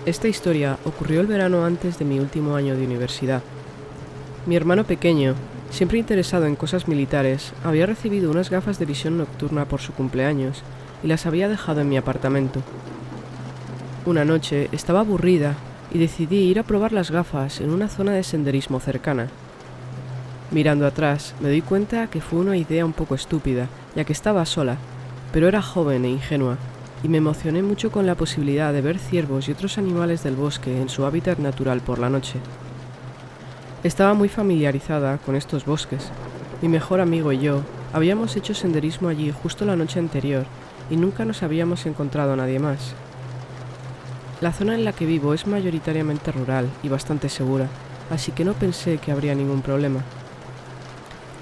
Esta historia ocurrió el verano antes de mi último año de universidad. Mi hermano pequeño, siempre interesado en cosas militares, había recibido unas gafas de visión nocturna por su cumpleaños y las había dejado en mi apartamento. Una noche estaba aburrida y decidí ir a probar las gafas en una zona de senderismo cercana. Mirando atrás, me doy cuenta que fue una idea un poco estúpida, ya que estaba sola, pero era joven e ingenua, y me emocioné mucho con la posibilidad de ver ciervos y otros animales del bosque en su hábitat natural por la noche. Estaba muy familiarizada con estos bosques. Mi mejor amigo y yo habíamos hecho senderismo allí justo la noche anterior y nunca nos habíamos encontrado a nadie más. La zona en la que vivo es mayoritariamente rural y bastante segura, así que no pensé que habría ningún problema.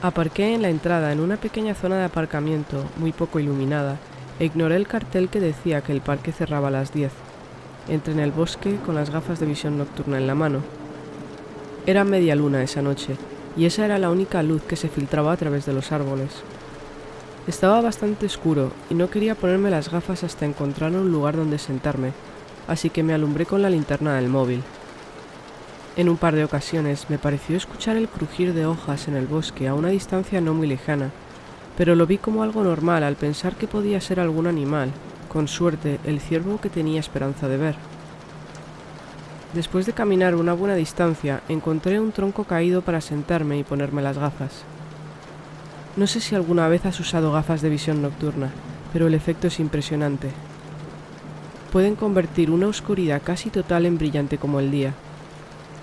Aparqué en la entrada en una pequeña zona de aparcamiento muy poco iluminada e ignoré el cartel que decía que el parque cerraba a las 10. Entré en el bosque con las gafas de visión nocturna en la mano. Era media luna esa noche, y esa era la única luz que se filtraba a través de los árboles. Estaba bastante oscuro y no quería ponerme las gafas hasta encontrar un lugar donde sentarme, así que me alumbré con la linterna del móvil. En un par de ocasiones me pareció escuchar el crujir de hojas en el bosque a una distancia no muy lejana, pero lo vi como algo normal al pensar que podía ser algún animal, con suerte el ciervo que tenía esperanza de ver. Después de caminar una buena distancia, encontré un tronco caído para sentarme y ponerme las gafas. No sé si alguna vez has usado gafas de visión nocturna, pero el efecto es impresionante. Pueden convertir una oscuridad casi total en brillante como el día.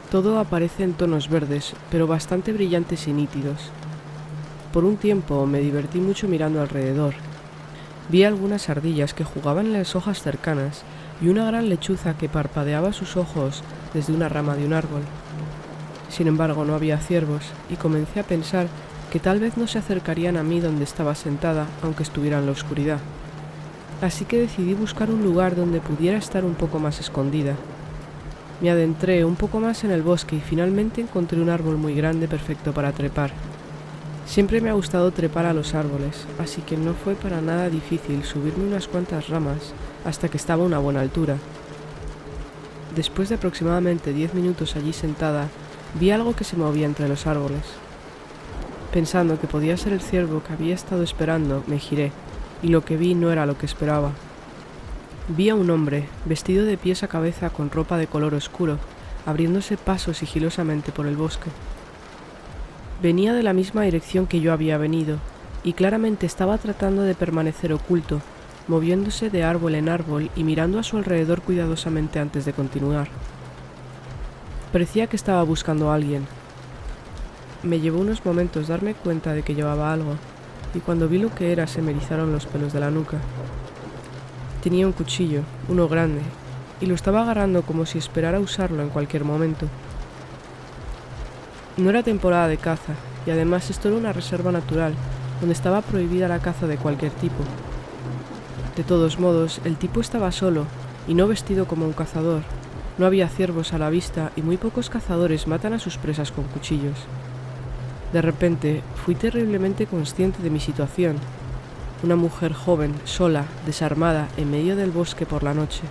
Todo aparece en tonos verdes, pero bastante brillantes y nítidos. Por un tiempo me divertí mucho mirando alrededor. Vi algunas ardillas que jugaban en las hojas cercanas y una gran lechuza que parpadeaba sus ojos desde una rama de un árbol. Sin embargo, no había ciervos y comencé a pensar que tal vez no se acercarían a mí donde estaba sentada, aunque estuviera en la oscuridad. Así que decidí buscar un lugar donde pudiera estar un poco más escondida. Me adentré un poco más en el bosque y finalmente encontré un árbol muy grande perfecto para trepar. Siempre me ha gustado trepar a los árboles, así que no fue para nada difícil subirme unas cuantas ramas hasta que estaba a una buena altura. Después de aproximadamente 10 minutos allí sentada, vi algo que se movía entre los árboles. Pensando que podía ser el ciervo que había estado esperando, me giré, y lo que vi no era lo que esperaba. Vi a un hombre, vestido de pies a cabeza con ropa de color oscuro, abriéndose paso sigilosamente por el bosque. Venía de la misma dirección que yo había venido, y claramente estaba tratando de permanecer oculto, moviéndose de árbol en árbol y mirando a su alrededor cuidadosamente antes de continuar. Parecía que estaba buscando a alguien. Me llevó unos momentos darme cuenta de que llevaba algo, y cuando vi lo que era se me erizaron los pelos de la nuca. Tenía un cuchillo, uno grande, y lo estaba agarrando como si esperara usarlo en cualquier momento. No era temporada de caza, y además esto era una reserva natural, donde estaba prohibida la caza de cualquier tipo. De todos modos, el tipo estaba solo, y no vestido como un cazador. No había ciervos a la vista, y muy pocos cazadores matan a sus presas con cuchillos. De repente, fui terriblemente consciente de mi situación. Una mujer joven, sola, desarmada, en medio del bosque por la noche.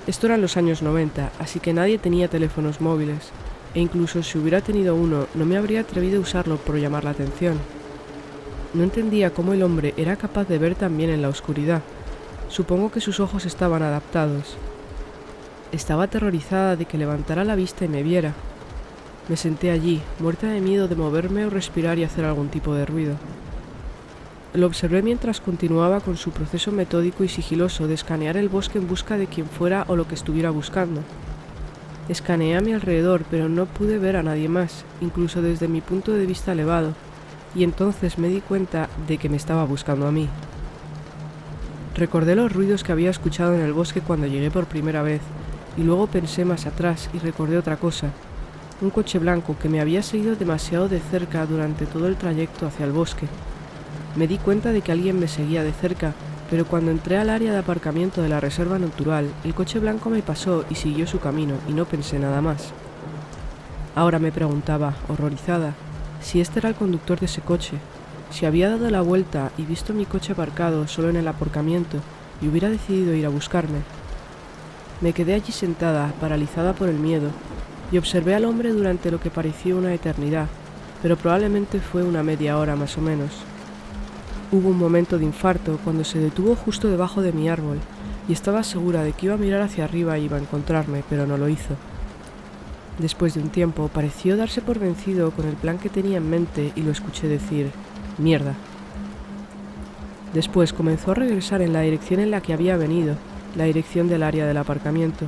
Esto era en los años 90, así que nadie tenía teléfonos móviles, e incluso si hubiera tenido uno, no me habría atrevido a usarlo por llamar la atención. No entendía cómo el hombre era capaz de ver tan bien en la oscuridad. Supongo que sus ojos estaban adaptados. Estaba aterrorizada de que levantara la vista y me viera. Me senté allí, muerta de miedo de moverme o respirar y hacer algún tipo de ruido. Lo observé mientras continuaba con su proceso metódico y sigiloso de escanear el bosque en busca de quien fuera o lo que estuviera buscando. Escaneé a mi alrededor, pero no pude ver a nadie más, incluso desde mi punto de vista elevado, y entonces me di cuenta de que me estaba buscando a mí. Recordé los ruidos que había escuchado en el bosque cuando llegué por primera vez, y luego pensé más atrás y recordé otra cosa, un coche blanco que me había seguido demasiado de cerca durante todo el trayecto hacia el bosque. Me di cuenta de que alguien me seguía de cerca, pero cuando entré al área de aparcamiento de la reserva natural, el coche blanco me pasó y siguió su camino, y no pensé nada más. Ahora me preguntaba, horrorizada, si este era el conductor de ese coche, si había dado la vuelta y visto mi coche aparcado solo en el aparcamiento y hubiera decidido ir a buscarme. Me quedé allí sentada, paralizada por el miedo, y observé al hombre durante lo que pareció una eternidad, pero probablemente fue una media hora más o menos. Hubo un momento de infarto cuando se detuvo justo debajo de mi árbol, y estaba segura de que iba a mirar hacia arriba e iba a encontrarme, pero no lo hizo. Después de un tiempo, pareció darse por vencido con el plan que tenía en mente y lo escuché decir, «Mierda». Después comenzó a regresar en la dirección en la que había venido, la dirección del área del aparcamiento.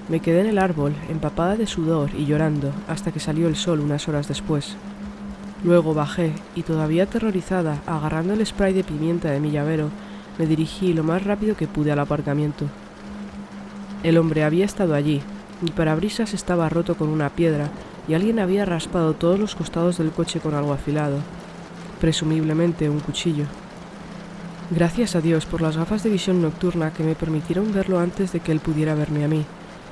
Me quedé en el árbol, empapada de sudor y llorando, hasta que salió el sol unas horas después. Luego bajé y, todavía aterrorizada, agarrando el spray de pimienta de mi llavero, me dirigí lo más rápido que pude al aparcamiento. El hombre había estado allí, mi parabrisas estaba roto con una piedra y alguien había raspado todos los costados del coche con algo afilado, presumiblemente un cuchillo. Gracias a Dios por las gafas de visión nocturna que me permitieron verlo antes de que él pudiera verme a mí,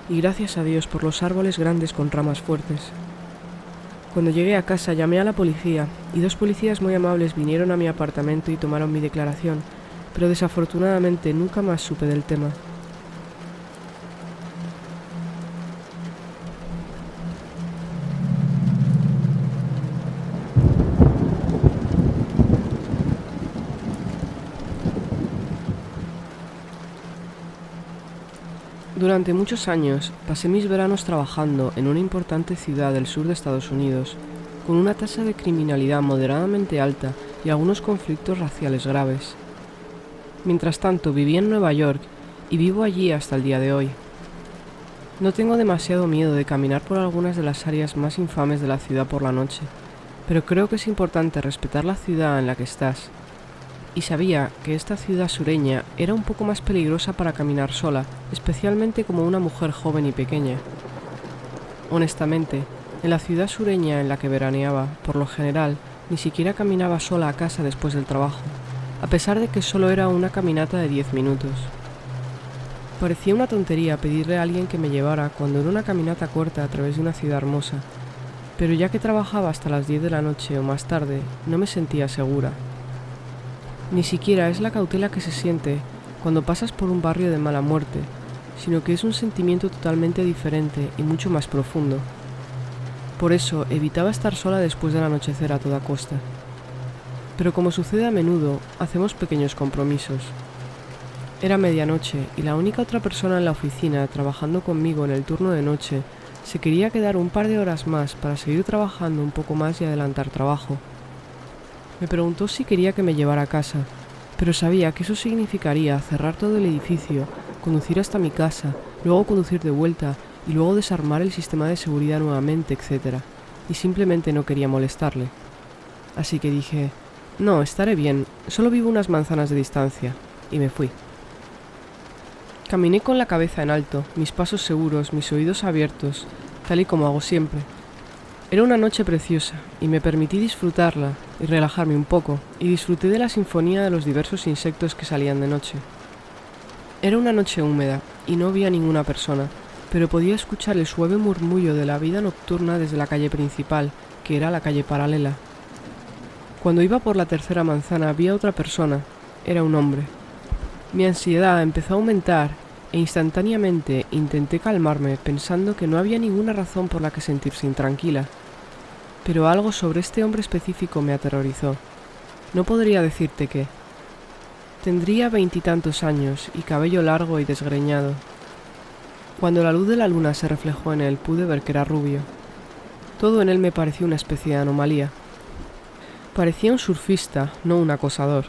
y gracias a Dios por los árboles grandes con ramas fuertes. Cuando llegué a casa llamé a la policía y 2 policías muy amables vinieron a mi apartamento y tomaron mi declaración, pero desafortunadamente nunca más supe del tema. Durante muchos años pasé mis veranos trabajando en una importante ciudad del sur de Estados Unidos, con una tasa de criminalidad moderadamente alta y algunos conflictos raciales graves. Mientras tanto, viví en Nueva York y vivo allí hasta el día de hoy. No tengo demasiado miedo de caminar por algunas de las áreas más infames de la ciudad por la noche, pero creo que es importante respetar la ciudad en la que estás. Y sabía que esta ciudad sureña era un poco más peligrosa para caminar sola, especialmente como una mujer joven y pequeña. Honestamente, en la ciudad sureña en la que veraneaba, por lo general, ni siquiera caminaba sola a casa después del trabajo, a pesar de que solo era una caminata de 10 minutos. Parecía una tontería pedirle a alguien que me llevara cuando era una caminata corta a través de una ciudad hermosa, pero ya que trabajaba hasta las 10 de la noche o más tarde, no me sentía segura. Ni siquiera es la cautela que se siente cuando pasas por un barrio de mala muerte, sino que es un sentimiento totalmente diferente y mucho más profundo. Por eso evitaba estar sola después del anochecer a toda costa. Pero como sucede a menudo, hacemos pequeños compromisos. Era medianoche y la única otra persona en la oficina trabajando conmigo en el turno de noche se quería quedar un par de horas más para seguir trabajando un poco más y adelantar trabajo. Me preguntó si quería que me llevara a casa, pero sabía que eso significaría cerrar todo el edificio, conducir hasta mi casa, luego conducir de vuelta y luego desarmar el sistema de seguridad nuevamente, etc. Y simplemente no quería molestarle. Así que dije, no, estaré bien, solo vivo unas manzanas de distancia, y me fui. Caminé con la cabeza en alto, mis pasos seguros, mis oídos abiertos, tal y como hago siempre. Era una noche preciosa, y me permití disfrutarla y relajarme un poco, y disfruté de la sinfonía de los diversos insectos que salían de noche. Era una noche húmeda, y no había ninguna persona, pero podía escuchar el suave murmullo de la vida nocturna desde la calle principal, que era la calle paralela. Cuando iba por la tercera manzana vi a otra persona, era un hombre. Mi ansiedad empezó a aumentar, e instantáneamente intenté calmarme pensando que no había ninguna razón por la que sentirse intranquila. Pero algo sobre este hombre específico me aterrorizó. No podría decirte qué. Tendría 20 y tantos años y cabello largo y desgreñado. Cuando la luz de la luna se reflejó en él pude ver que era rubio. Todo en él me pareció una especie de anomalía. Parecía un surfista, no un acosador.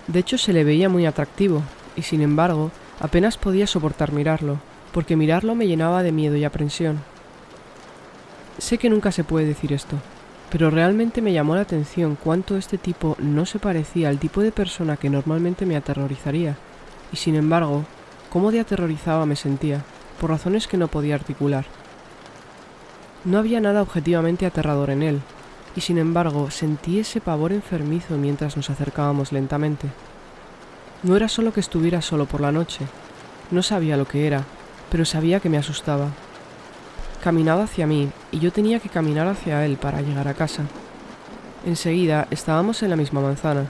De hecho se le veía muy atractivo, y sin embargo apenas podía soportar mirarlo, porque mirarlo me llenaba de miedo y aprensión. Sé que nunca se puede decir esto, pero realmente me llamó la atención cuánto este tipo no se parecía al tipo de persona que normalmente me aterrorizaría, y sin embargo, cómo de aterrorizada me sentía, por razones que no podía articular. No había nada objetivamente aterrador en él, y sin embargo sentí ese pavor enfermizo mientras nos acercábamos lentamente. No era solo que estuviera solo por la noche, no sabía lo que era, pero sabía que me asustaba. Caminaba hacia mí y yo tenía que caminar hacia él para llegar a casa. Enseguida estábamos en la misma manzana.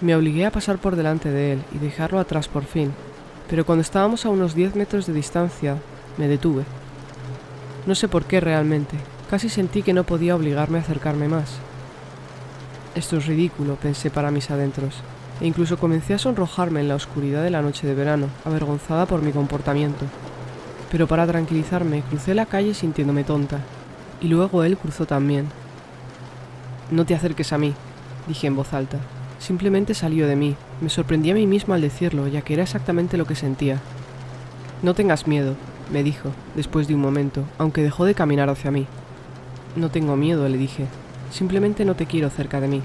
Me obligué a pasar por delante de él y dejarlo atrás por fin, pero cuando estábamos a unos 10 metros de distancia, me detuve. No sé por qué realmente, casi sentí que no podía obligarme a acercarme más. Esto es ridículo, pensé para mis adentros, e incluso comencé a sonrojarme en la oscuridad de la noche de verano, avergonzada por mi comportamiento. Pero para tranquilizarme, crucé la calle sintiéndome tonta, y luego él cruzó también. «No te acerques a mí», dije en voz alta. Simplemente salió de mí. Me sorprendí a mí mismo al decirlo, ya que era exactamente lo que sentía. «No tengas miedo», me dijo, después de un momento, aunque dejó de caminar hacia mí. «No tengo miedo», le dije. «Simplemente no te quiero cerca de mí».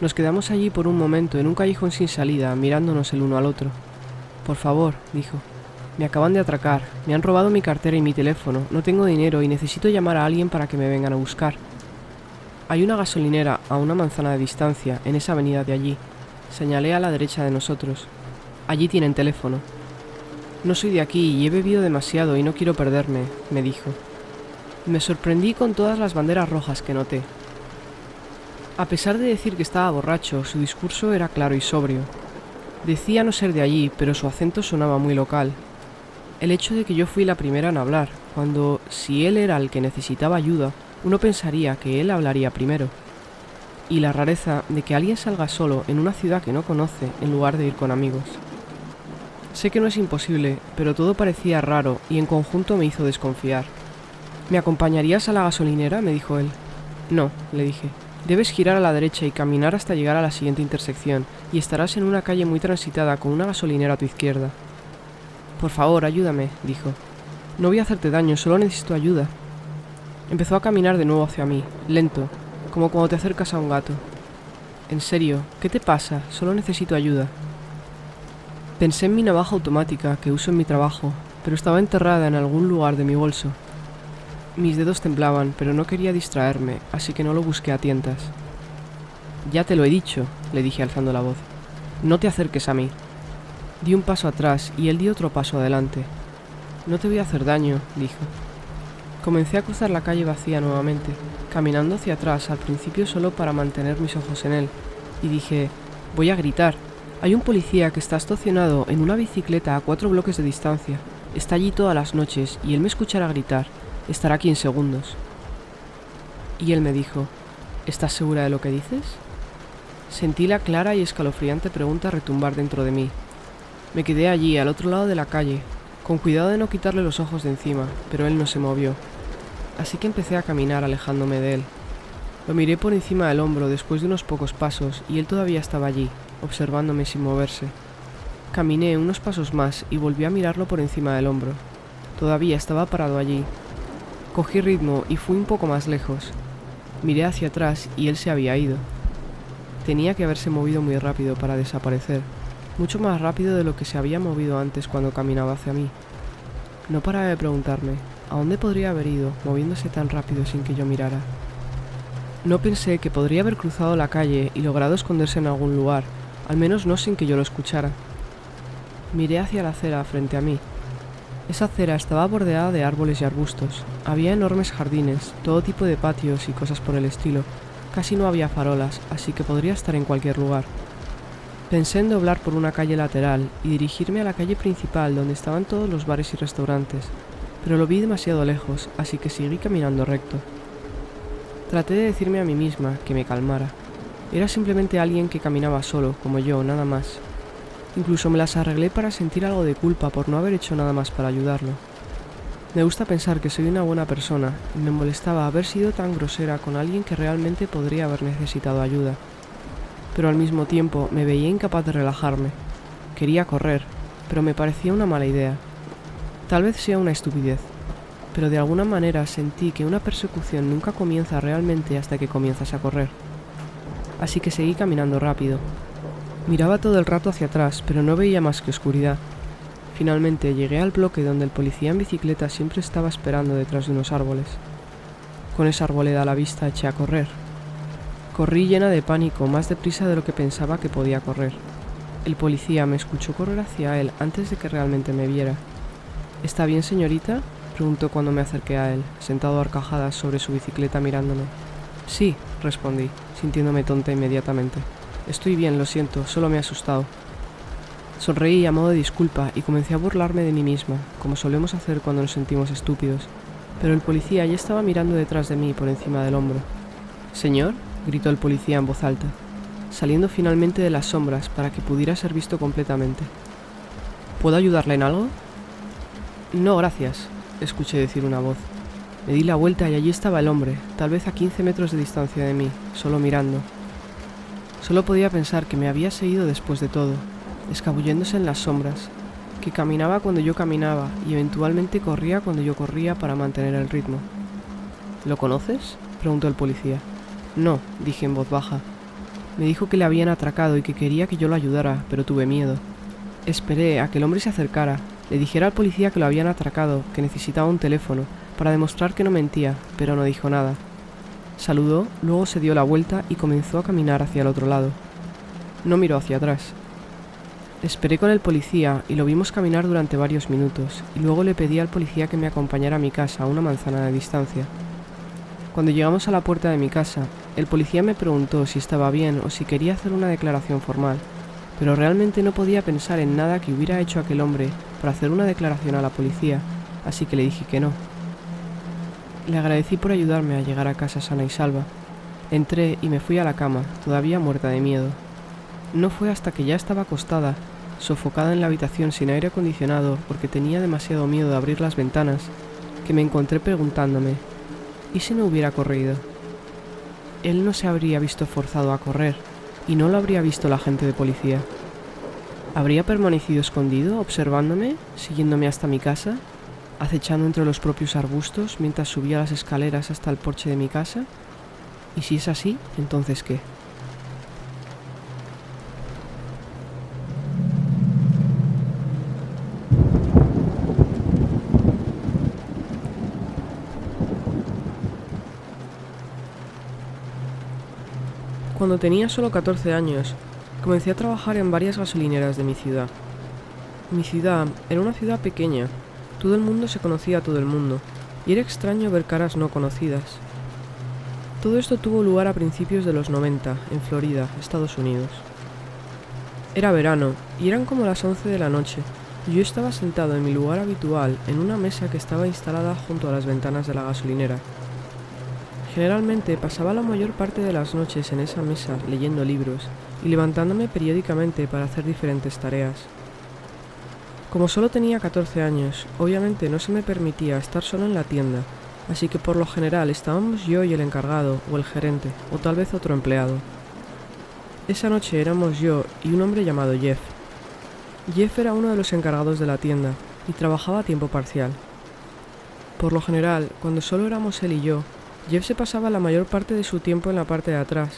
Nos quedamos allí por un momento, en un callejón sin salida, mirándonos el uno al otro. «Por favor», dijo. «Me acaban de atracar. Me han robado mi cartera y mi teléfono. No tengo dinero y necesito llamar a alguien para que me vengan a buscar. Hay una gasolinera a una manzana de distancia, en esa avenida de allí». Señalé a la derecha de nosotros. «Allí tienen teléfono». «No soy de aquí y he bebido demasiado y no quiero perderme», me dijo. Me sorprendí con todas las banderas rojas que noté. A pesar de decir que estaba borracho, su discurso era claro y sobrio. Decía no ser de allí, pero su acento sonaba muy local. El hecho de que yo fui la primera en hablar, cuando, si él era el que necesitaba ayuda, uno pensaría que él hablaría primero. Y la rareza de que alguien salga solo en una ciudad que no conoce en lugar de ir con amigos. Sé que no es imposible, pero todo parecía raro y en conjunto me hizo desconfiar. «¿Me acompañarías a la gasolinera?», me dijo él. «No», le dije. «Debes girar a la derecha y caminar hasta llegar a la siguiente intersección, y estarás en una calle muy transitada con una gasolinera a tu izquierda». «Por favor, ayúdame», dijo. «No voy a hacerte daño, solo necesito ayuda». Empezó a caminar de nuevo hacia mí, lento, como cuando te acercas a un gato. «En serio, ¿qué te pasa? Solo necesito ayuda». Pensé en mi navaja automática que uso en mi trabajo, pero estaba enterrada en algún lugar de mi bolso. Mis dedos temblaban, pero no quería distraerme, así que no lo busqué a tientas. «Ya te lo he dicho», le dije alzando la voz. «No te acerques a mí». Di un paso atrás y él dio otro paso adelante. «No te voy a hacer daño», dijo. Comencé a cruzar la calle vacía nuevamente, caminando hacia atrás al principio solo para mantener mis ojos en él, y dije, «Voy a gritar. Hay un policía que está estacionado en una bicicleta a 4 bloques de distancia. Está allí todas las noches y él me escuchará gritar. Estará aquí en segundos». Y él me dijo, «¿Estás segura de lo que dices?». Sentí la clara y escalofriante pregunta retumbar dentro de mí. Me quedé allí, al otro lado de la calle, con cuidado de no quitarle los ojos de encima, pero él no se movió. Así que empecé a caminar alejándome de él. Lo miré por encima del hombro después de unos pocos pasos y él todavía estaba allí, observándome sin moverse. Caminé unos pasos más y volví a mirarlo por encima del hombro. Todavía estaba parado allí. Cogí ritmo y fui un poco más lejos. Miré hacia atrás y él se había ido. Tenía que haberse movido muy rápido para desaparecer, mucho más rápido de lo que se había movido antes cuando caminaba hacia mí. No paraba de preguntarme, ¿a dónde podría haber ido, moviéndose tan rápido sin que yo mirara? No pensé que podría haber cruzado la calle y logrado esconderse en algún lugar, al menos no sin que yo lo escuchara. Miré hacia la acera frente a mí. Esa acera estaba bordeada de árboles y arbustos. Había enormes jardines, todo tipo de patios y cosas por el estilo. Casi no había farolas, así que podría estar en cualquier lugar. Pensé en doblar por una calle lateral y dirigirme a la calle principal donde estaban todos los bares y restaurantes, pero lo vi demasiado lejos, así que seguí caminando recto. Traté de decirme a mí misma que me calmara. Era simplemente alguien que caminaba solo, como yo, nada más. Incluso me las arreglé para sentir algo de culpa por no haber hecho nada más para ayudarlo. Me gusta pensar que soy una buena persona y me molestaba haber sido tan grosera con alguien que realmente podría haber necesitado ayuda. Pero al mismo tiempo me veía incapaz de relajarme. Quería correr, pero me parecía una mala idea. Tal vez sea una estupidez, pero de alguna manera sentí que una persecución nunca comienza realmente hasta que comienzas a correr. Así que seguí caminando rápido. Miraba todo el rato hacia atrás, pero no veía más que oscuridad. Finalmente llegué al bloque donde el policía en bicicleta siempre estaba esperando detrás de unos árboles. Con esa arboleda a la vista eché a correr. Corrí llena de pánico, más deprisa de lo que pensaba que podía correr. El policía me escuchó correr hacia él antes de que realmente me viera. «¿Está bien, señorita?», preguntó cuando me acerqué a él, sentado a horcajadas sobre su bicicleta mirándome. «Sí», respondí, sintiéndome tonta inmediatamente. «Estoy bien, lo siento, solo me he asustado». Sonreí a modo de disculpa y comencé a burlarme de mí misma, como solemos hacer cuando nos sentimos estúpidos, pero el policía ya estaba mirando detrás de mí por encima del hombro. «Señor», gritó el policía en voz alta, saliendo finalmente de las sombras para que pudiera ser visto completamente. «¿Puedo ayudarle en algo?» «No, gracias», escuché decir una voz. Me di la vuelta y allí estaba el hombre, tal vez a 15 metros de distancia de mí, solo mirando. Solo podía pensar que me había seguido después de todo, escabulléndose en las sombras, que caminaba cuando yo caminaba y eventualmente corría cuando yo corría para mantener el ritmo. «¿Lo conoces?», preguntó el policía. «No», dije en voz baja. Me dijo que le habían atracado y que quería que yo lo ayudara, pero tuve miedo. Esperé a que el hombre se acercara, le dijera al policía que lo habían atracado, que necesitaba un teléfono, para demostrar que no mentía, pero no dijo nada. Saludó, luego se dio la vuelta y comenzó a caminar hacia el otro lado. No miró hacia atrás. Esperé con el policía y lo vimos caminar durante varios minutos, y luego le pedí al policía que me acompañara a mi casa a una manzana de distancia. Cuando llegamos a la puerta de mi casa, el policía me preguntó si estaba bien o si quería hacer una declaración formal, pero realmente no podía pensar en nada que hubiera hecho aquel hombre para hacer una declaración a la policía, así que le dije que no. Le agradecí por ayudarme a llegar a casa sana y salva. Entré y me fui a la cama, todavía muerta de miedo. No fue hasta que ya estaba acostada, sofocada en la habitación sin aire acondicionado porque tenía demasiado miedo de abrir las ventanas, que me encontré preguntándome, ¿y si no hubiera corrido? Él no se habría visto forzado a correr, y no lo habría visto la agente de policía. ¿Habría permanecido escondido, observándome, siguiéndome hasta mi casa, acechando entre los propios arbustos mientras subía las escaleras hasta el porche de mi casa? Y si es así, ¿entonces qué? Cuando tenía solo 14 años, comencé a trabajar en varias gasolineras de mi ciudad. Mi ciudad era una ciudad pequeña, todo el mundo se conocía a todo el mundo, y era extraño ver caras no conocidas. Todo esto tuvo lugar a principios de los 90, en Florida, Estados Unidos. Era verano, y eran como las 11 de la noche, y yo estaba sentado en mi lugar habitual en una mesa que estaba instalada junto a las ventanas de la gasolinera. Generalmente pasaba la mayor parte de las noches en esa mesa leyendo libros y levantándome periódicamente para hacer diferentes tareas. Como solo tenía 14 años, obviamente no se me permitía estar solo en la tienda, así que por lo general estábamos yo y el encargado, o el gerente, o tal vez otro empleado. Esa noche éramos yo y un hombre llamado Jeff. Jeff era uno de los encargados de la tienda y trabajaba a tiempo parcial. Por lo general, cuando solo éramos él y yo, Jeff se pasaba la mayor parte de su tiempo en la parte de atrás,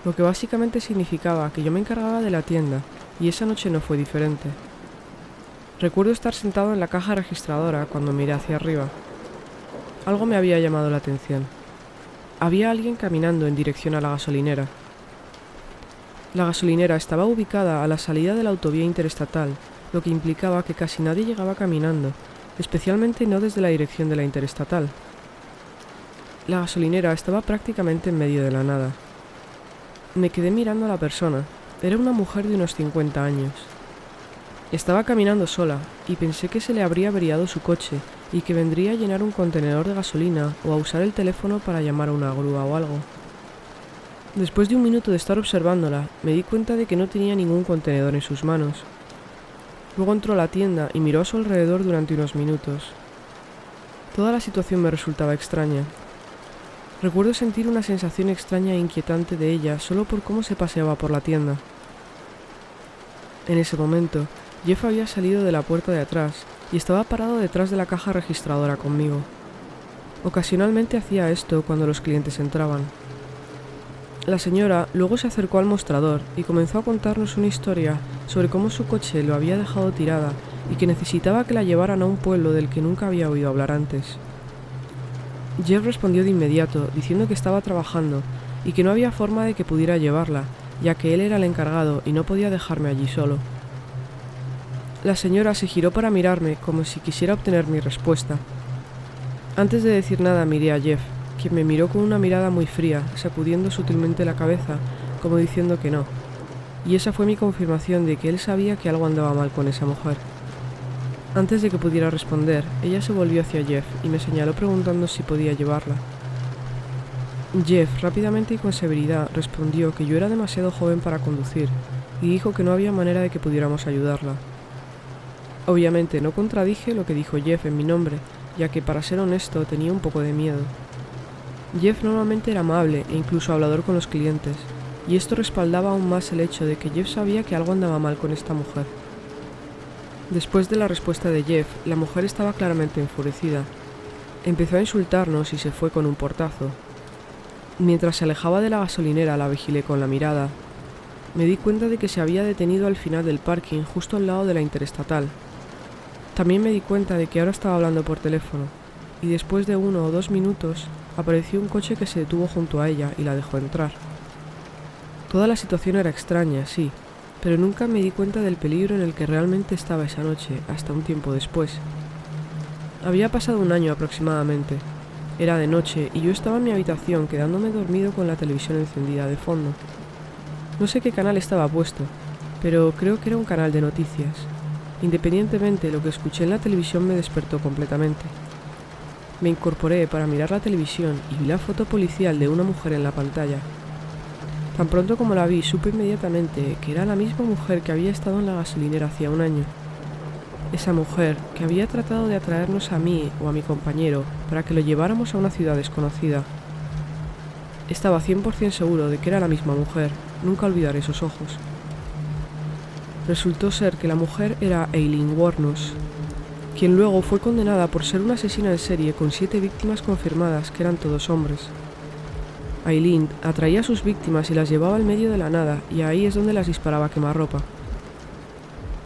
lo que básicamente significaba que yo me encargaba de la tienda, y esa noche no fue diferente. Recuerdo estar sentado en la caja registradora cuando miré hacia arriba. Algo me había llamado la atención. Había alguien caminando en dirección a la gasolinera. La gasolinera estaba ubicada a la salida de la autovía interestatal, lo que implicaba que casi nadie llegaba caminando, especialmente no desde la dirección de la interestatal. La gasolinera estaba prácticamente en medio de la nada. Me quedé mirando a la persona. Era una mujer de unos 50 años. Estaba caminando sola y pensé que se le habría averiado su coche y que vendría a llenar un contenedor de gasolina o a usar el teléfono para llamar a una grúa o algo. Después de un minuto de estar observándola, me di cuenta de que no tenía ningún contenedor en sus manos. Luego entró a la tienda y miró a su alrededor durante unos minutos. Toda la situación me resultaba extraña. Recuerdo sentir una sensación extraña e inquietante de ella solo por cómo se paseaba por la tienda. En ese momento, Jeff había salido de la puerta de atrás y estaba parado detrás de la caja registradora conmigo. Ocasionalmente hacía esto cuando los clientes entraban. La señora luego se acercó al mostrador y comenzó a contarnos una historia sobre cómo su coche lo había dejado tirada y que necesitaba que la llevaran a un pueblo del que nunca había oído hablar antes. Jeff respondió de inmediato, diciendo que estaba trabajando y que no había forma de que pudiera llevarla, ya que él era el encargado y no podía dejarme allí solo. La señora se giró para mirarme como si quisiera obtener mi respuesta. Antes de decir nada miré a Jeff, quien me miró con una mirada muy fría, sacudiendo sutilmente la cabeza, como diciendo que no. y esa fue mi confirmación de que él sabía que algo andaba mal con esa mujer. Antes de que pudiera responder, ella se volvió hacia Jeff y me señaló preguntando si podía llevarla. Jeff rápidamente y con severidad respondió que yo era demasiado joven para conducir y dijo que no había manera de que pudiéramos ayudarla. Obviamente no contradije lo que dijo Jeff en mi nombre, ya que para ser honesto tenía un poco de miedo. Jeff normalmente era amable e incluso hablador con los clientes, y esto respaldaba aún más el hecho de que Jeff sabía que algo andaba mal con esta mujer. Después de la respuesta de Jeff, la mujer estaba claramente enfurecida. Empezó a insultarnos y se fue con un portazo. Mientras se alejaba de la gasolinera la vigilé con la mirada. Me di cuenta de que se había detenido al final del parking justo al lado de la interestatal. También me di cuenta de que ahora estaba hablando por teléfono, y después de 1 o 2 minutos apareció un coche que se detuvo junto a ella y la dejó entrar. Toda la situación era extraña, sí, pero nunca me di cuenta del peligro en el que realmente estaba esa noche hasta un tiempo después. Había pasado 1 año aproximadamente. Era de noche y yo estaba en mi habitación quedándome dormido con la televisión encendida de fondo. No sé qué canal estaba puesto, pero creo que era un canal de noticias. Independientemente, lo que escuché en la televisión me despertó completamente. Me incorporé para mirar la televisión y vi la foto policial de una mujer en la pantalla. Tan pronto como la vi, supe inmediatamente que era la misma mujer que había estado en la gasolinera hacía 1 año. Esa mujer que había tratado de atraernos a mí o a mi compañero para que lo lleváramos a una ciudad desconocida. Estaba 100% seguro de que era la misma mujer, nunca olvidaré esos ojos. Resultó ser que la mujer era Aileen Wuornos, quien luego fue condenada por ser una asesina en serie con 7 víctimas confirmadas que eran todos hombres. Aileen atraía a sus víctimas y las llevaba al medio de la nada, y ahí es donde las disparaba a quemarropa.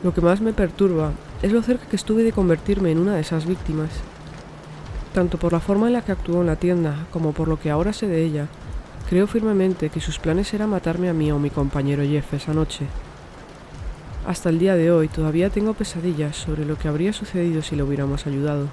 Lo que más me perturba es lo cerca que estuve de convertirme en una de esas víctimas. Tanto por la forma en la que actuó en la tienda, como por lo que ahora sé de ella, creo firmemente que sus planes eran matarme a mí o mi compañero Jeff esa noche. Hasta el día de hoy todavía tengo pesadillas sobre lo que habría sucedido si le hubiéramos ayudado.